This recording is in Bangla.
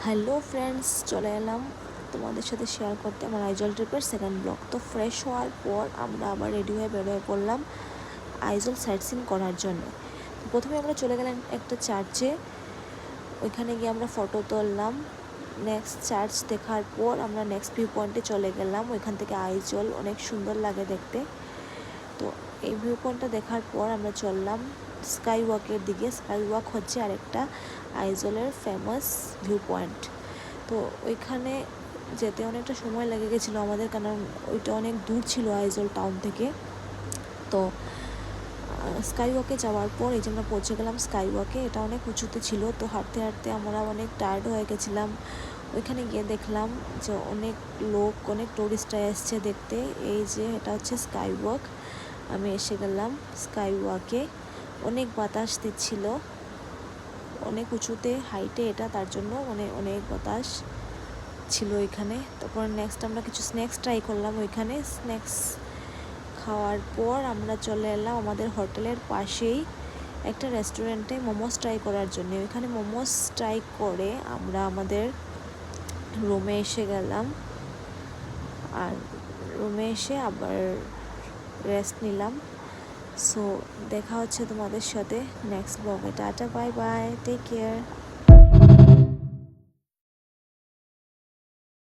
হ্যালো ফ্রেন্ডস, চলে এলাম তোমাদের সাথে শেয়ার করতে আমার আইজল ট্রিপের সেকেন্ড ব্লগ। তো ফ্রেশ হওয়ার পর আমরা আবার রেডি হয়ে বেরোয় পড়লাম আইজল সাইট সিন করার জন্য। তো প্রথমে আমরা চলে গেলাম একটা চার্চে, ওইখানে গিয়ে আমরা ফটো তুললাম। নেক্সট চার্চ দেখার পর আমরা নেক্সট ভিউ পয়েন্টে চলে গেলাম। ওইখান থেকে আইজল অনেক সুন্দর লাগে দেখতে। তো এই ভিউ পয়েন্টটা দেখার পর আমরা চললাম স্কাই ওয়াকের দিকে। স্কাই ওয়াক হচ্ছে আরেকটা আইজলের ফেমাস ভিউ পয়েন্ট। তো ওইখানে যেতে অনেকটা সময় লেগে গেছিলো আমাদের, কারণ ওইটা অনেক দূর ছিল আইজল টাউন থেকে। তো স্কাই ওয়াকে যাওয়ার পর এই যে আমরা পৌঁছে গেলাম স্কাই ওয়াকে। এটা অনেক উঁচুতে ছিল, তো হাঁটতে হাঁটতে আমরা অনেক টায়ার্ড হয়ে গেছিলাম। ওইখানে গিয়ে দেখলাম যে অনেক লোক, অনেক টুরিস্টরা এসছে দেখতে। এই যে এটা হচ্ছে স্কাই ওয়াক। আমি এসে গেলাম স্কাই ওয়াকে। অনেক বাতাস দিচ্ছিল, অনেক উঁচুতে হাইটে এটা, তার জন্য অনেক বাতাস ছিল এখানে। তারপর নেক্সট আমরা কিছু স্ন্যাক্স ট্রাই করলাম ওইখানে। স্ন্যাক্স খাওয়ার পর আমরা চলে এলাম আমাদের হোটেলের পাশেই একটা রেস্টুরেন্টে মোমোস ট্রাই করার জন্য। ওইখানে মোমোস ট্রাই করে আমরা আমাদের রুমে এসে গেলাম, আর রুমে এসে আবার রেস্ট নিলাম। সো দেখা হচ্ছে তোমাদের সাথে নেক্সট ব্লগে। Tata, bye bye, take care.